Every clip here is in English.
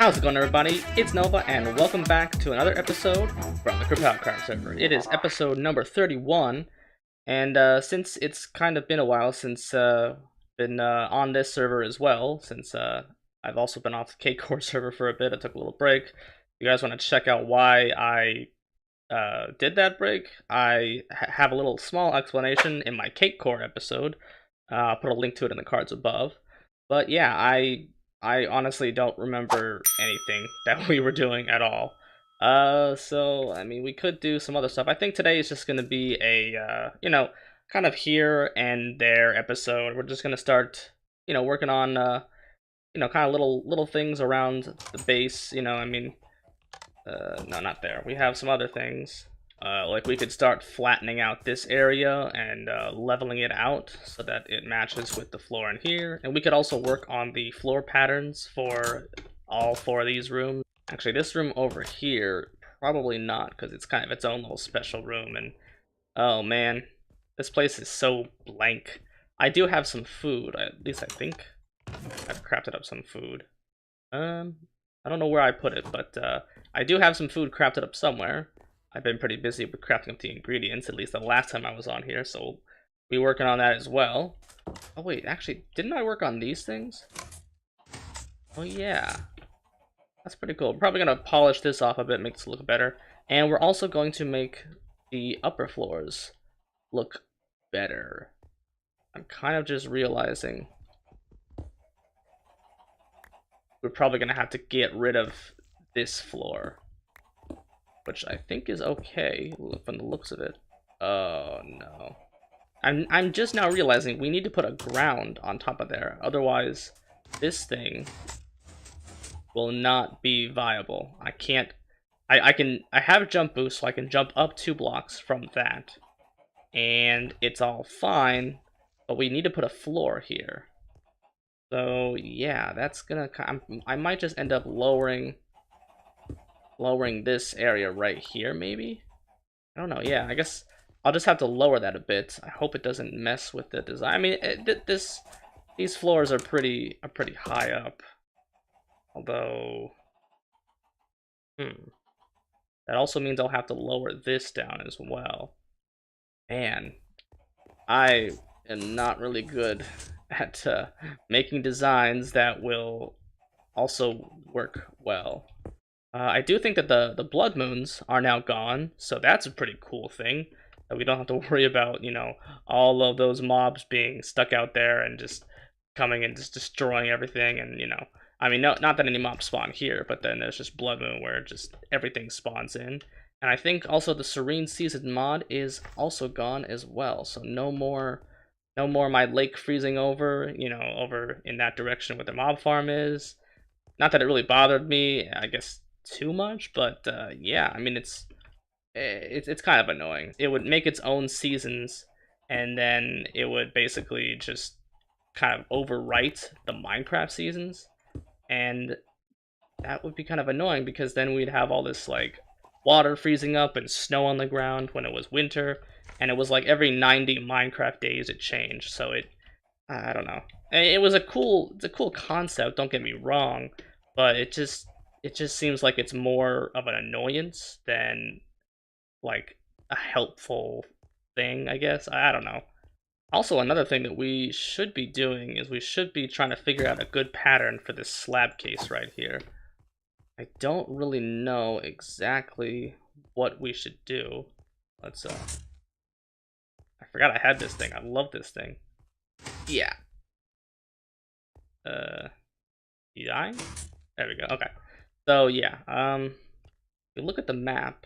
How's it going, everybody? It's Nova, and welcome back to another episode from the KerPOWcraft server. It is episode number 31, and since it's kind of been a while since been on this server as well, since I've also been off the KCore server for a bit, I took a little break. If you guys want to check out why I did that break, I have a little small explanation in my KCore episode. I'll put a link to it in the cards above. But yeah, I honestly don't remember anything that we were doing at all. So, I mean, we could do some other stuff. I think today is just going to be a, kind of here and there episode. We're just going to start, working on, kind of little things around the base, no, not there. We have some other things. Like we could start flattening out this area and leveling it out so that it matches with the floor in here. And we could also work on the floor patterns for all four of these rooms. Actually, this room over here, probably not, because it's kind of its own little special room. And oh man, this place is so blank. I do have some food, at least I think I've crafted up some food. I don't know where I put it, but I do have some food crafted up somewhere. I've been pretty busy with crafting up the ingredients, at least the last time I was on here, so we'll be working on that as well. Oh wait, actually, didn't I work on these things? Oh yeah. That's pretty cool. We're probably going to polish this off a bit, make this look better. And we're also going to make the upper floors look better. I'm kind of just realizing we're probably going to have to get rid of this floor, which I think is okay from the looks of it. Oh no. I'm just now realizing we need to put a ground on top of there. Otherwise, this thing will not be viable. I can't. I have a jump boost, so I can jump up 2 blocks from that. And it's all fine, but we need to put a floor here. So yeah, that's gonna. I might just end up lowering this area right here, maybe? I don't know. Yeah, I guess I'll just have to lower that a bit. I hope it doesn't mess with the design. I mean, these floors are pretty high up. Although, that also means I'll have to lower this down as well. Man, I am not really good at making designs that will also work well. I do think that the blood moons are now gone, so that's a pretty cool thing. That we don't have to worry about, all of those mobs being stuck out there and just coming and just destroying everything. And, I mean, not that any mobs spawn here, but then there's just blood moon where just everything spawns in. And I think also the Serene Season mod is also gone as well, so no more my lake freezing over, over in that direction where the mob farm is. Not that it really bothered me, I guess, too much, but yeah, I mean, it's kind of annoying. It would make its own seasons, and then it would basically just kind of overwrite the Minecraft seasons, and that would be kind of annoying because then we'd have all this like water freezing up and snow on the ground when it was winter, and it was like every 90 Minecraft days it changed. So I don't know. It's a cool concept, don't get me wrong, but it just seems like it's more of an annoyance than like a helpful thing, I guess. I don't know. Also, another thing that we should be doing is we should be trying to figure out a good pattern for this slab case right here. I don't really know exactly what we should do. Let's I forgot I had this thing. I love this thing. Yeah. You dying? There we go. Okay. So yeah, if you look at the map,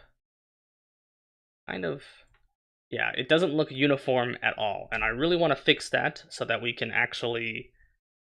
kind of, yeah, it doesn't look uniform at all, and I really want to fix that so that we can actually,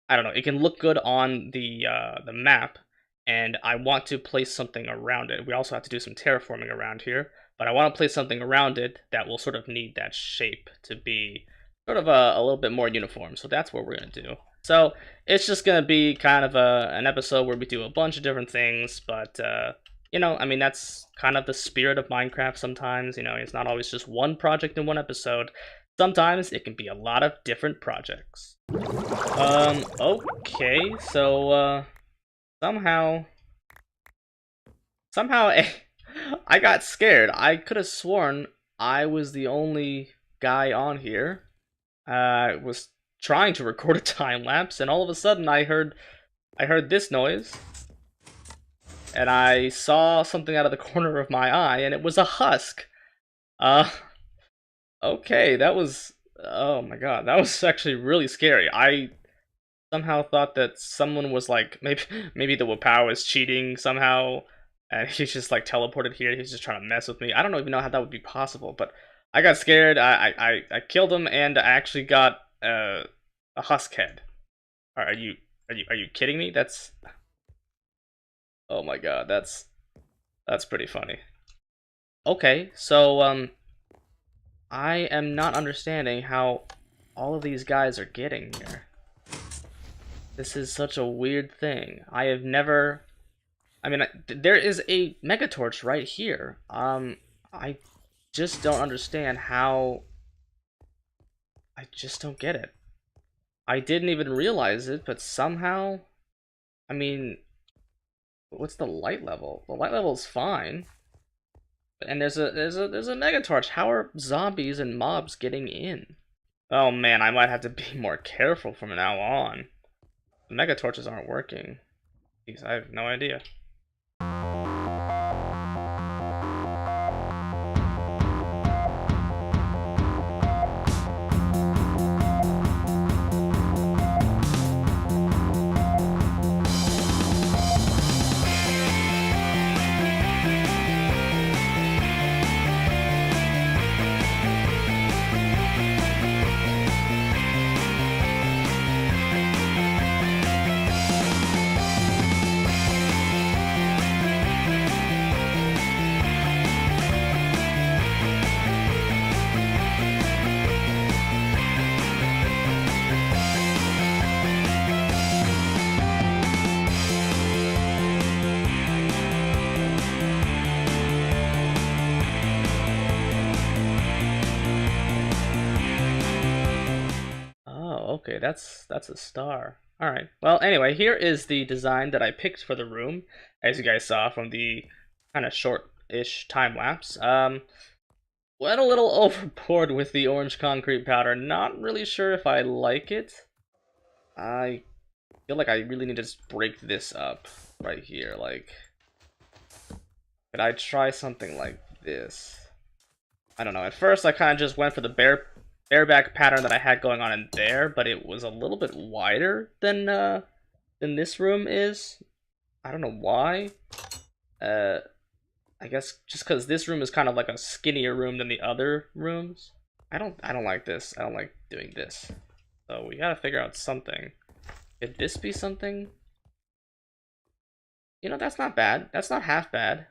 I don't know, it can look good on the map, and I want to place something around it. We also have to do some terraforming around here, but I want to place something around it that will sort of need that shape to be sort of a little bit more uniform. So that's what we're gonna do. So it's just gonna be kind of an episode where we do a bunch of different things, but I mean, that's kind of the spirit of Minecraft sometimes. It's not always just one project in one episode. Sometimes it can be a lot of different projects. Okay, so somehow somehow I got scared. I could have sworn I was the only guy on here. I was trying to record a time lapse, and all of a sudden I heard this noise, and I saw something out of the corner of my eye, and it was a husk. Okay, that was, oh my god, that was actually really scary. I somehow thought that someone was like, maybe the Whapow is cheating somehow, and he's just like teleported here. He's just trying to mess with me. I don't even know how that would be possible, but I got scared. I killed him, and I actually got a husk head. Are you kidding me? That's, oh my god, that's pretty funny. Okay, so I am not understanding how all of these guys are getting here. This is such a weird thing. I have never... I mean, there is a Megatorch right here. I just don't understand how... I just don't get it. I didn't even realize it, but somehow... I mean... What's the light level? The light level is fine. And there's a Megatorch. How are zombies and mobs getting in? Oh man, I might have to be more careful from now on. The Megatorches aren't working. Because I have no idea. Okay, that's a star. Alright, well, anyway, here is the design that I picked for the room, as you guys saw from the kind of short-ish time-lapse. Went a little overboard with the orange concrete powder. Not really sure if I like it. I feel like I really need to just break this up right here. Like, could I try something like this? I don't know. At first, I kind of just went for the bareback pattern that I had going on in there, but it was a little bit wider than this room is. I don't know why. I guess just because this room is kind of like a skinnier room than the other rooms. I don't like this. I don't like doing this. So we gotta figure out something. Could this be something? You know, that's not bad. That's not half bad.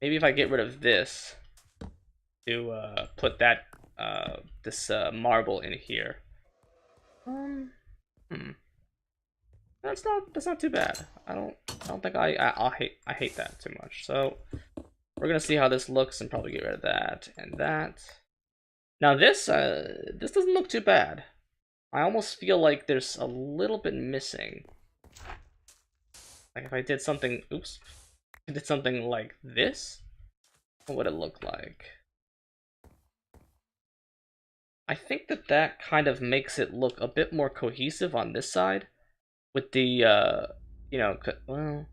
Maybe if I get rid of this to put that this marble in here. That's not too bad. I don't think I hate that too much. So we're gonna see how this looks and probably get rid of that and that. Now this doesn't look too bad. I almost feel like there's a little bit missing. Like if I did something, oops, I did something like this, what would it look like? I think that kind of makes it look a bit more cohesive on this side, with the, you know, well,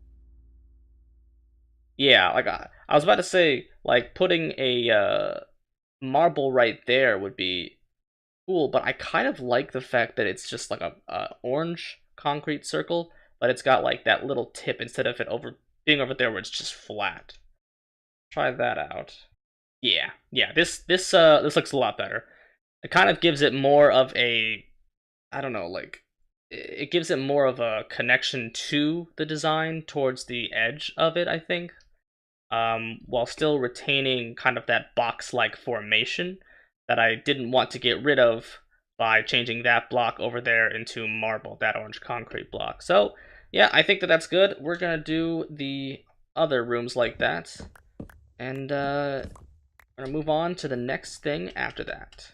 yeah, like I was about to say, like putting a marble right there would be cool, but I kind of like the fact that it's just like a orange concrete circle, but it's got like that little tip instead of it being over there where it's just flat. Try that out. Yeah, this looks a lot better. It kind of gives it more of a, I don't know, like, it gives it more of a connection to the design towards the edge of it, I think, while still retaining kind of that box-like formation that I didn't want to get rid of by changing that block over there into marble, that orange concrete block. So, yeah, I think that's good. We're gonna do the other rooms like that, and we're gonna move on to the next thing after that.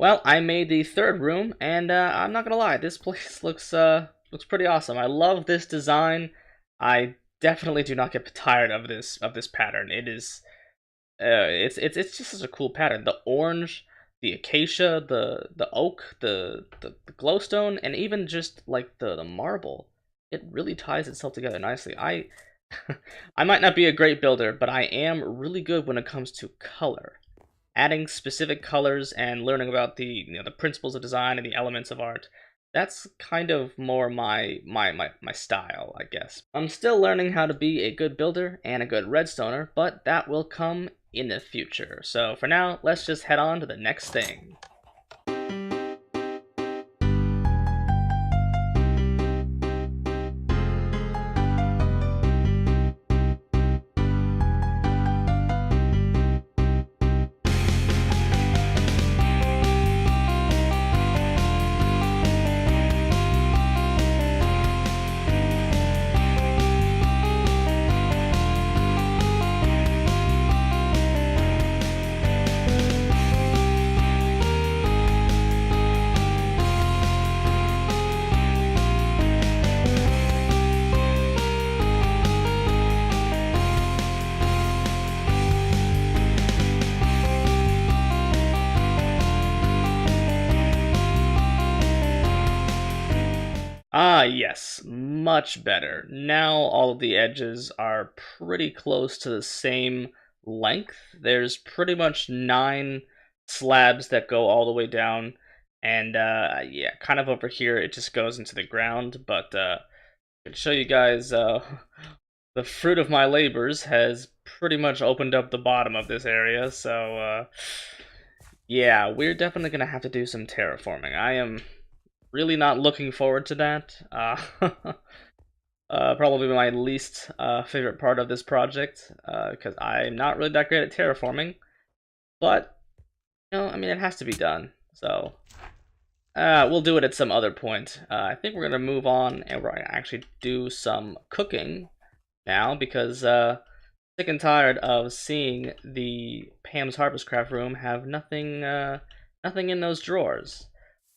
Well, I made the third room, and I'm not gonna lie, this place looks pretty awesome. I love this design. I definitely do not get tired of this pattern. It is it's just such a cool pattern. The orange, the acacia, the oak, the glowstone, and even just like the marble. It really ties itself together nicely. I might not be a great builder, but I am really good when it comes to color. Adding specific colors and learning about the principles of design and the elements of art. That's kind of more my style, I guess. I'm still learning how to be a good builder and a good redstoner, but that will come in the future. So for now, let's just head on to the next thing. Ah, yes, much better. Now all of the edges are pretty close to the same length. There's pretty much 9 slabs that go all the way down, and yeah, kind of over here it just goes into the ground, but I can show you guys the fruit of my labors has pretty much opened up the bottom of this area, so yeah, we're definitely gonna have to do some terraforming. I am really not looking forward to that. Probably my least favorite part of this project, because I'm not really that great at terraforming. But, I mean, it has to be done. So, we'll do it at some other point. I think we're going to move on and we're going to actually do some cooking now, because sick and tired of seeing the Pam's Harvestcraft room have nothing in those drawers.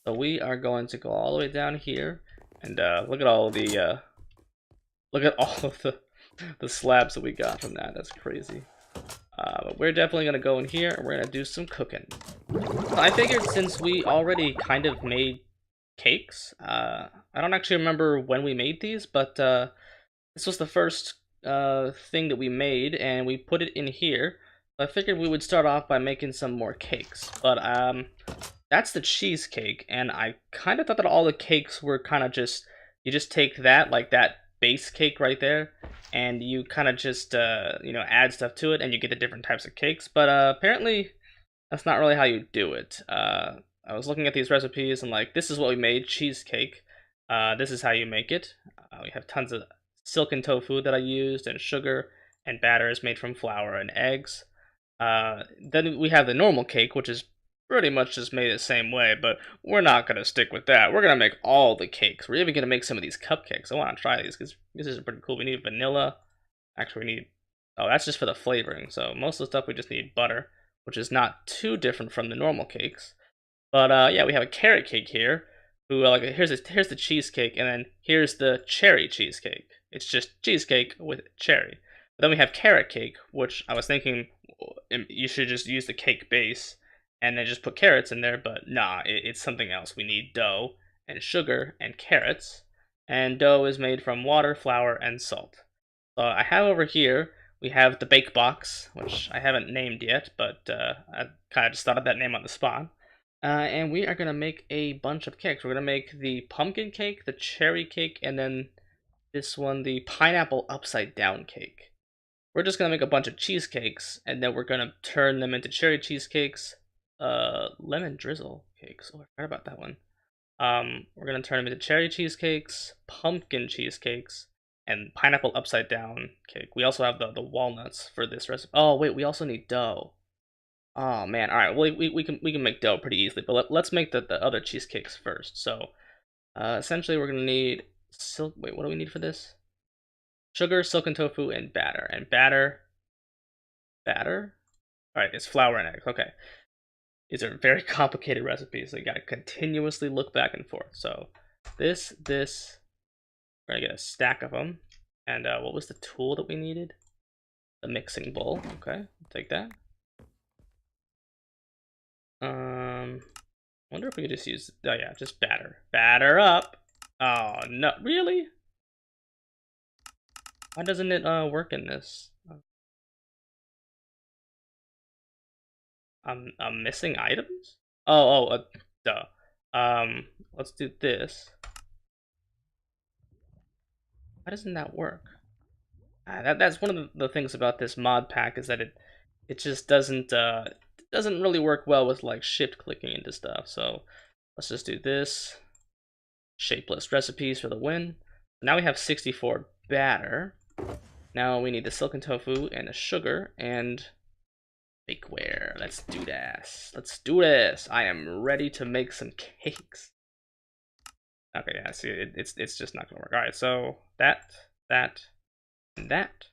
So we are going to go all the way down here, and look at all the look at all of the slabs that we got from that. That's crazy. But we're definitely gonna go in here and we're gonna do some cooking. I figured since we already kind of made cakes, I don't actually remember when we made these, but this was the first thing that we made, and we put it in here. I figured we would start off by making some more cakes, but that's the cheesecake, and I kind of thought that all the cakes were kind of just, you just take that, like that base cake right there, and you kind of just, add stuff to it, and you get the different types of cakes, but apparently that's not really how you do it. I was looking at these recipes, and like, this is what we made, cheesecake. This is how you make it. We have tons of silken tofu that I used, and sugar, and batter is made from flour and eggs. Then we have the normal cake, which is pretty much just made the same way, but we're not going to stick with that. We're going to make all the cakes. We're even going to make some of these cupcakes. I want to try these because this is pretty cool. We need vanilla. Actually, we need... Oh, that's just for the flavoring. So most of the stuff we just need butter, which is not too different from the normal cakes. But yeah, we have a carrot cake here. Who like here's the cheesecake, and then here's the cherry cheesecake. It's just cheesecake with cherry. But then we have carrot cake, which I was thinking you should just use the cake base and then just put carrots in there, but nah, it's something else. We need dough and sugar and carrots, and dough is made from water, flour, and salt. So I have over here, we have the bake box, which I haven't named yet, but I kind of just thought of that name on the spot. And we are going to make a bunch of cakes. We're going to make the pumpkin cake, the cherry cake, and then this one, the pineapple upside down cake. We're just going to make a bunch of cheesecakes, and then we're going to turn them into cherry cheesecakes, lemon drizzle cakes. Oh, I forgot about that one. We're gonna turn them into cherry cheesecakes, pumpkin cheesecakes, and pineapple upside down cake. We also have the walnuts for this recipe. Oh wait, we also need dough. Oh man, all right. Well, we can make dough pretty easily, but let's make the other cheesecakes first. So, essentially, we're gonna need silk. Wait, what do we need for this? Sugar, silken tofu, and batter. And batter. All right, it's flour and eggs. Okay. these are very complicated recipes, so you gotta continuously look back and forth. So this, we're gonna get a stack of them. And what was the tool that we needed? The mixing bowl. Okay, take that. Wonder if we could just use, oh yeah, just batter. Batter up. Oh no, really? Why doesn't it work in this? I'm missing items? Duh. Let's do this. Why doesn't that work? That's one of the things about this mod pack, is that it just doesn't really work well with like shift clicking into stuff. So let's just do this. Shapeless recipes for the win. Now we have 64 batter. Now we need the silken tofu and the sugar and bakeware. Let's do this. Let's do this. I am ready to make some cakes. Okay, yeah, see, it's just not gonna work. All right, so that, and that.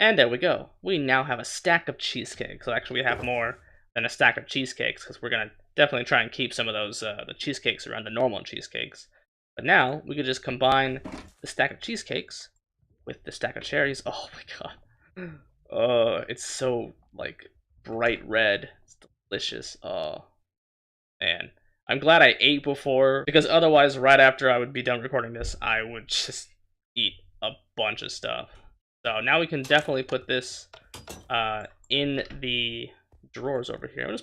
And there we go. We now have a stack of cheesecakes. So actually we have more than a stack of cheesecakes, because we're gonna definitely try and keep some of those the cheesecakes around the normal cheesecakes. But now we could just combine the stack of cheesecakes with the stack of cherries. Oh my god. Oh, it's so like bright red. It's delicious. Oh man. I'm glad I ate before, because otherwise right after I would be done recording this, I would just eat a bunch of stuff. So now we can definitely put this in the drawers over here. Let's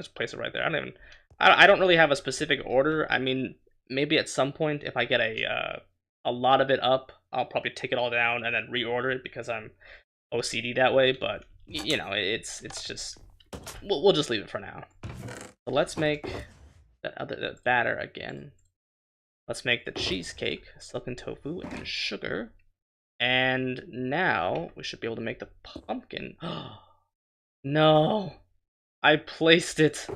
place it right there. I don't really have a specific order. I mean, maybe at some point if I get a lot of it up, I'll probably take it all down and then reorder it, because I'm OCD that way. But you know, it's just we'll just leave it for now. So let's make the batter again. Let's make the cheesecake, silken tofu and sugar. And now we should be able to make the pumpkin. No, I placed it.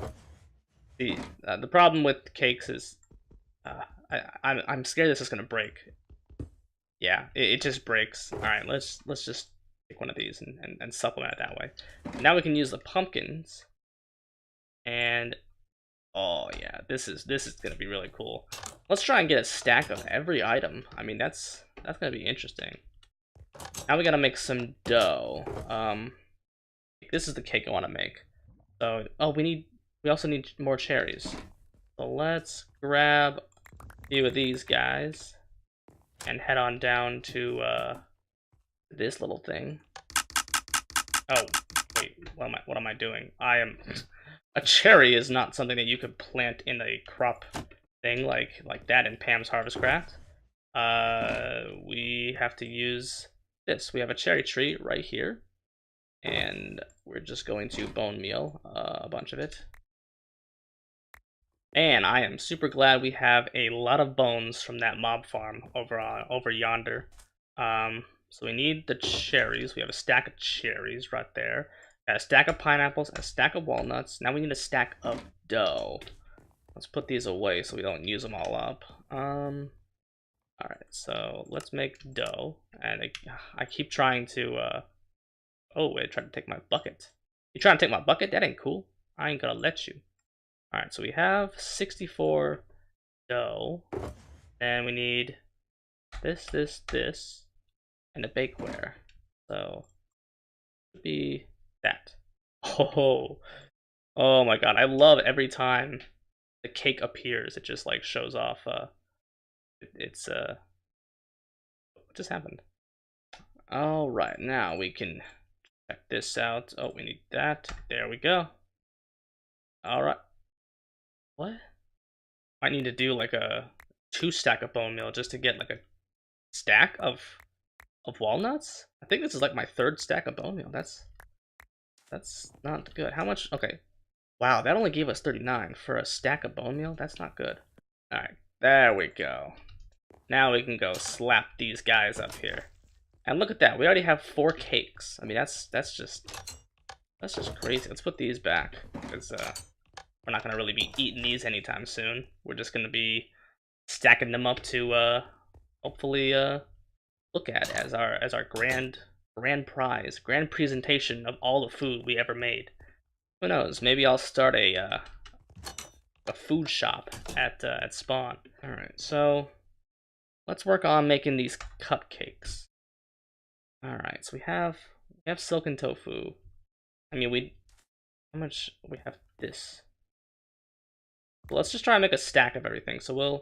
The problem with cakes is I'm scared this is gonna break. Yeah, it just breaks. All right, let's just take one of these and supplement it that way. Now we can use the pumpkins. And oh yeah, this is gonna be really cool. Let's try and get a stack of every item. I mean, that's gonna be interesting. Now we gotta make some dough. This is the cake I want to make. So we also need more cherries. So let's grab a few of these guys and head on down to this little thing. Oh wait, what am I doing? A cherry is not something that you could plant in a crop thing like that in Pam's Harvestcraft. We have to use this. We have a cherry tree right here, and we're just going to bone meal a bunch of it. And I am super glad we have a lot of bones from that mob farm over yonder. So we need the cherries. We have a stack of cherries right there. Got a stack of pineapples, a stack of walnuts. Now we need a stack of dough. Let's put these away so we don't use them all up. Alright, so let's make dough. And I keep trying to, oh, wait, trying to take my bucket. You trying to take my bucket? That ain't cool. I ain't gonna let you. Alright, so we have 64 dough. And we need this, and a bakeware. So, it should be that. Oh my god, I love every time the cake appears. It just like shows off, what just happened? Alright, now we can check this out. Oh, we need that. There we go. Alright. What? Might need to do like a 2 stack of bone meal just to get like a stack of walnuts. I think this is like my 3rd stack of bone meal. That's not good. How much? Okay. Wow, that only gave us 39 for a stack of bone meal. That's not good. Alright, there we go. Now we can go slap these guys up here. And look at that, we already have 4 cakes. I mean, that's just crazy. Let's put these back, because we're not gonna really be eating these anytime soon. We're just gonna be stacking them up to hopefully look at as our grand prize, grand presentation of all the food we ever made. Who knows? Maybe I'll start a food shop at spawn. All right, so let's work on making these cupcakes. All right, so we have silken tofu. I mean, how much we have this? Well, let's just try and make a stack of everything. So do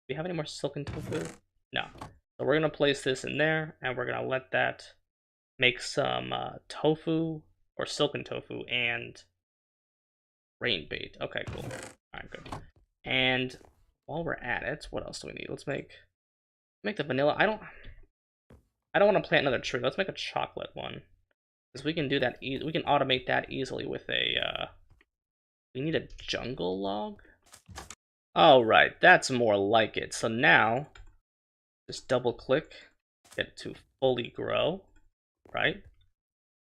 we have any more silken tofu? No. So we're gonna place this in there, and we're gonna let that make some tofu or silken tofu and rain bait. Okay, cool. All right, good. And while we're at it, what else do we need? Let's make the vanilla. I don't want to plant another tree. Let's make a chocolate one, because we can do that. We can automate that easily with a. We need a jungle log. All right, that's more like it. So now, just double click, get it to fully grow, right?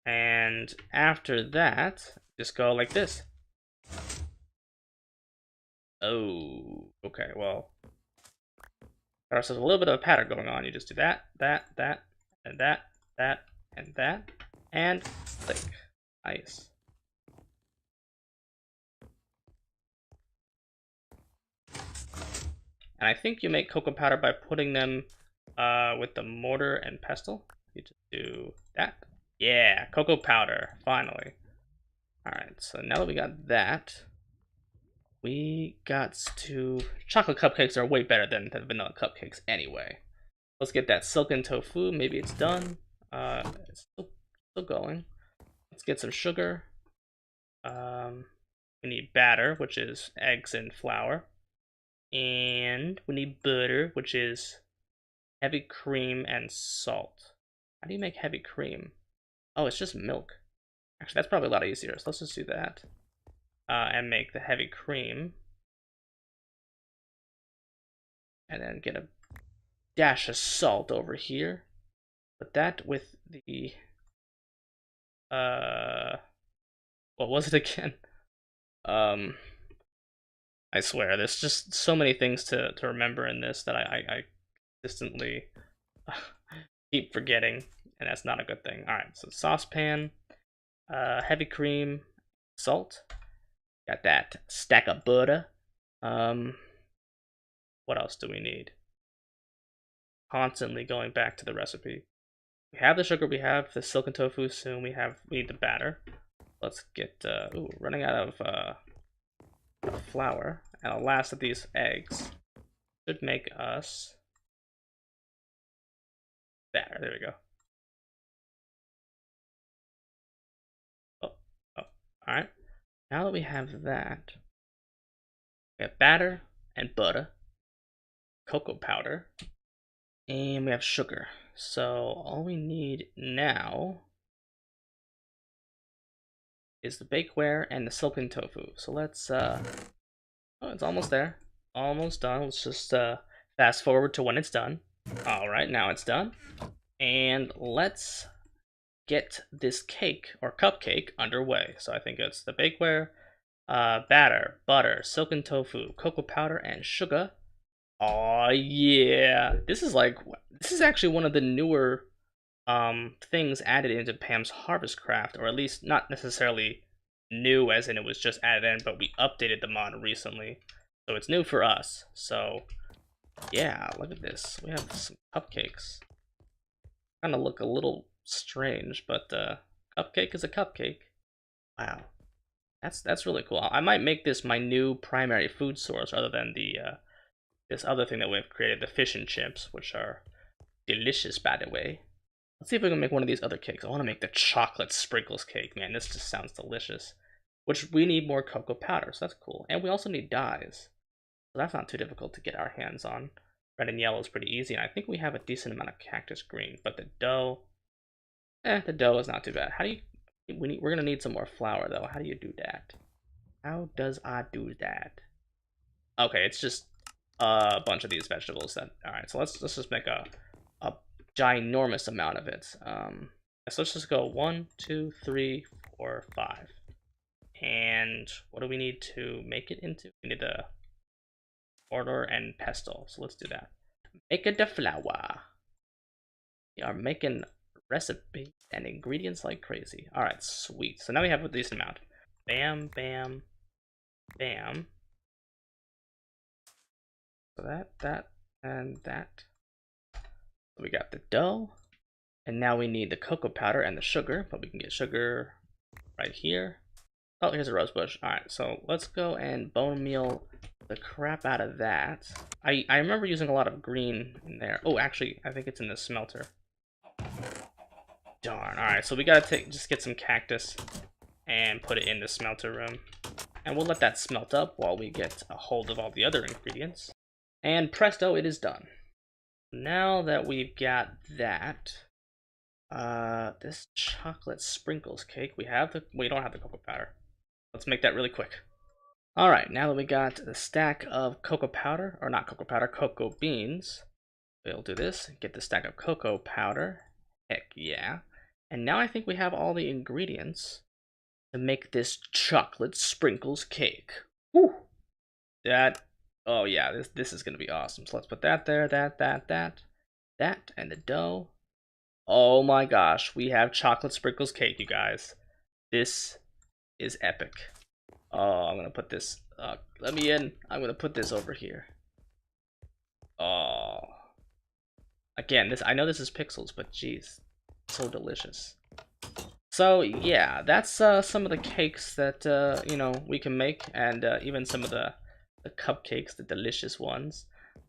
And after that, just go like this. Oh, okay, well, there's a little bit of a pattern going on. You just do that, and that, and that, and click. Nice. And I think you make cocoa powder by putting them with the mortar and pestle. You just do that. Yeah, cocoa powder, finally. Alright, so now that we got that, we got to... Chocolate cupcakes are way better than vanilla cupcakes anyway. Let's get that silken tofu. Maybe it's done. It's still going. Let's get some sugar. We need batter, which is eggs and flour. And we need butter, which is heavy cream and salt. How do you make heavy cream? Oh, it's just milk. Actually, that's probably a lot easier, so let's just do that. And make the heavy cream. And then get a dash of salt over here. Put that with the... what was it again? I swear, there's just so many things to remember in this that I consistently keep forgetting, and that's not a good thing. Alright, so saucepan, heavy cream, salt. Got that stack of butter. What else do we need? Constantly going back to the recipe. We have the sugar, we have the silken tofu, soon we need the batter. Let's get, ooh, running out of flour, and the last of these eggs should make us batter. There we go. Oh, alright. Now that we have that, we have batter and butter, cocoa powder, and we have sugar. So all we need now is the bakeware and the silken tofu. So let's oh, it's almost there. Almost done. Let's just fast forward to when it's done. Alright, now it's done. And let's get this cake or cupcake underway. So I think it's the bakeware, batter, butter, silken tofu, cocoa powder, and sugar. Oh yeah, this is actually one of the newer things added into Pam's Harvestcraft, or at least not necessarily new as in it was just added in, but we updated the mod recently, so it's new for us. So yeah, look at this. We have some cupcakes. Kind of look a little strange, but cupcake is a cupcake. Wow, that's really cool. I might make this my new primary food source, other than the this other thing that we've created, the fish and chips, which are delicious, by the way. Let's see if we can make one of these other cakes. I want to make the chocolate sprinkles cake. Man, this just sounds delicious. Which we need more cocoa powder, so that's cool. And we also need dyes. So that's not too difficult to get our hands on. Red and yellow is pretty easy, and I think we have a decent amount of cactus green. But the dough, the dough is not too bad. How do you... we're going to need some more flour, though. How do you do that? How does I do that? Okay, it's just a bunch of these vegetables. Alright, so let's just make a ginormous amount of it. So let's just go 1, 2, 3, 4, 5. And what do we need to make it into? We need the mortar and pestle. So let's do that. Make it the flour. We are making recipes and ingredients like crazy. Alright, sweet. So now we have a decent amount. Bam, bam, bam. So that, and that. We got the dough. And now we need the cocoa powder and the sugar, but we can get sugar right here. Oh, here's a rose bush. Alright, so let's go and bone meal the crap out of that. I remember using a lot of green in there. Oh, actually, I think it's in the smelter. Darn. Alright, so we gotta just get some cactus and put it in the smelter room. And we'll let that smelt up while we get a hold of all the other ingredients. And presto, it is done. Now that we've got that, this chocolate sprinkles cake, we don't have the cocoa powder. Let's make that really quick. Alright, now that we got the stack of cocoa powder, or not cocoa powder, cocoa beans, we'll do this, get the stack of cocoa powder, heck yeah. And now I think we have all the ingredients to make this chocolate sprinkles cake. Woo! Oh yeah, this is gonna be awesome. So let's put that there, that, and the dough. Oh my gosh, we have chocolate sprinkles cake, you guys. This is epic. Oh, I'm gonna put this, let me in. I'm gonna put this over here. Oh. Again, I know this is pixels, but geez, so delicious. So yeah, that's some of the cakes that, you know, we can make, and even some of the cupcakes, the delicious ones.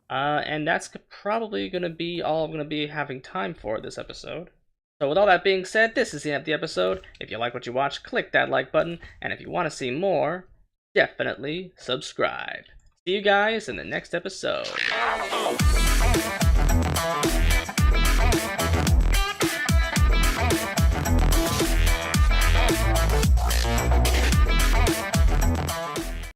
And that's probably gonna be all I'm gonna be having time for this episode. So with all that being said, this is the end of the episode. If you like what you watch, click that like button, and if you want to see more, definitely subscribe. See you guys in the next episode.